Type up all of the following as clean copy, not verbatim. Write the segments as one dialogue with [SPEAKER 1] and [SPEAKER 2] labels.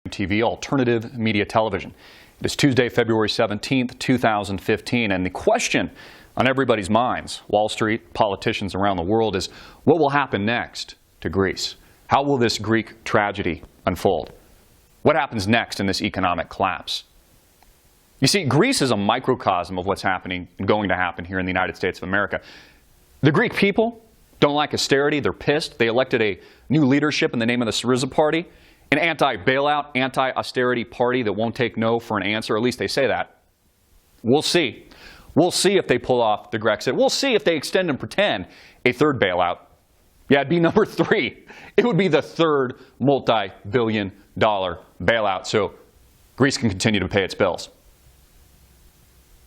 [SPEAKER 1] TV, alternative media television. It is Tuesday, February 17th, 2015, and the question on everybody's minds, Wall Street, politicians around the world, is what will happen next to Greece? How will this Greek tragedy unfold? What happens next in this economic collapse? You see, Greece is a microcosm of what's happening and going to happen here in the United States of America. The Greek people don't like austerity. They're pissed. They elected a new leadership in the name of the Syriza party, an anti-bailout, anti-austerity party that won't take no for an answer. At least they say that. We'll see. We'll see if they pull off the Grexit. We'll see if they extend and pretend a third bailout. Yeah, it'd be number 3. It would be the third multi-billion-dollar bailout so Greece can continue to pay its bills.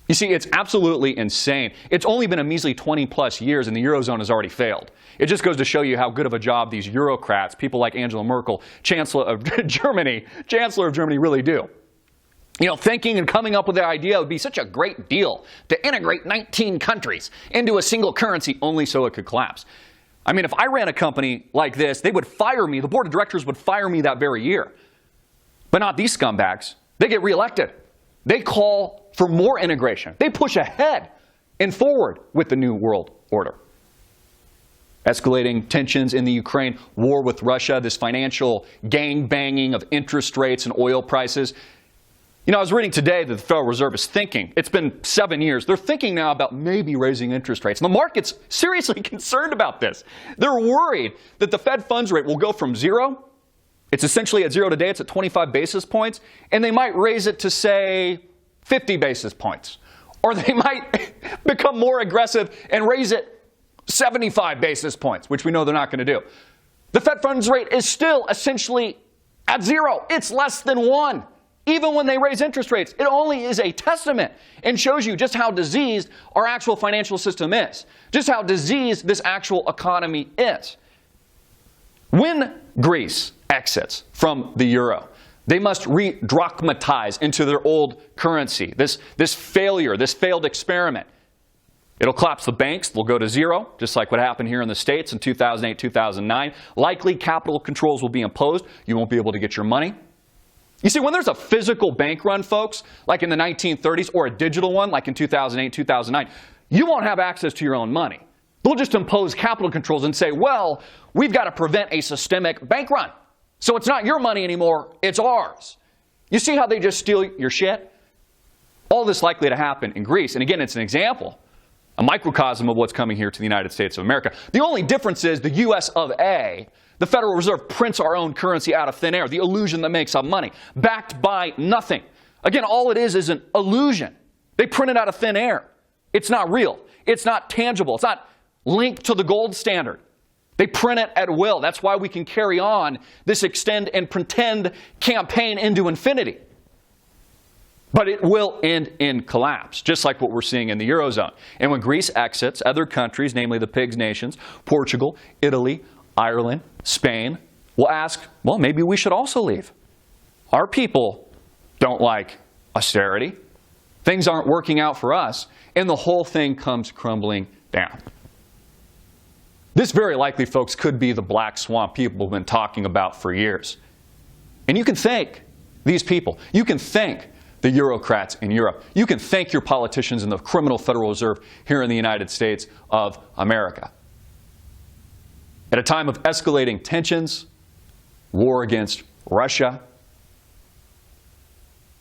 [SPEAKER 1] You see, it's absolutely insane. It's only been a measly 20-plus years, and the Eurozone has already failed. It just goes to show you how good of a job these Eurocrats, people like Angela Merkel, Chancellor of Germany, really do. You know, thinking and coming up with the idea would be such a great deal to integrate 19 countries into a single currency only so it could collapse. I mean, if I ran a company like this, they would fire me. The board of directors would fire me that very year. But not these scumbags. They get reelected. They call for more integration. They push ahead and forward with the New World Order. Escalating tensions in the Ukraine war with Russia, this financial gang-banging of interest rates and oil prices. You know, I was reading today that the Federal Reserve is thinking, it's been 7 years, they're thinking now about maybe raising interest rates. And the market's seriously concerned about this. They're worried that the Fed funds rate will go from 0, it's essentially at 0 today, it's at 25 basis points, and they might raise it to, say, 50 basis points. Or they might become more aggressive and raise it 75 basis points, which we know they're not going to do. The Fed funds rate is still essentially at 0. It's less than 1. Even when they raise interest rates, it only is a testament and shows you just how diseased our actual financial system is, just how diseased this actual economy is. When Greece exits from the euro, they must re-drachmatize into their old currency, this failed experiment. It'll collapse the banks. They'll go to 0, just like what happened here in the States in 2008, 2009. Likely capital controls will be imposed. You won't be able to get your money. You see, when there's a physical bank run, folks, like in the 1930s, or a digital one, like in 2008, 2009, you won't have access to your own money. They'll just impose capital controls and say, well, we've got to prevent a systemic bank run. So it's not your money anymore, it's ours. You see how they just steal your shit? All this likely to happen in Greece. And again, it's an example, a microcosm of what's coming here to the United States of America. The only difference is the US of A, the Federal Reserve, prints our own currency out of thin air, the illusion that makes up money, backed by nothing. Again, all it is an illusion. They print it out of thin air. It's not real. It's not tangible. It's not linked to the gold standard. They print it at will. That's why we can carry on this extend and pretend campaign into infinity. But it will end in collapse, just like what we're seeing in the Eurozone. And when Greece exits, other countries, namely the PIGS nations, Portugal, Italy, Ireland, Spain, will ask, well, maybe we should also leave. Our people don't like austerity. Things aren't working out for us, and the whole thing comes crumbling down. This very likely, folks, could be the black swan people have been talking about for years. And you can thank these people. You can thank the Eurocrats in Europe. You can thank your politicians in the criminal Federal Reserve here in the United States of America. At a time of escalating tensions, war against Russia,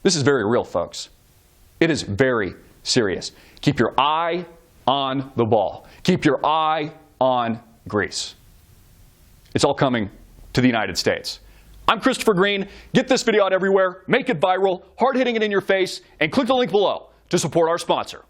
[SPEAKER 1] this is very real, folks. It is very serious. Keep your eye on the ball. Keep your eye on Greece. It's all coming to the United States. I'm Christopher Green. Get this video out everywhere, make it viral, hard hitting it in your face, and click the link below to support our sponsor.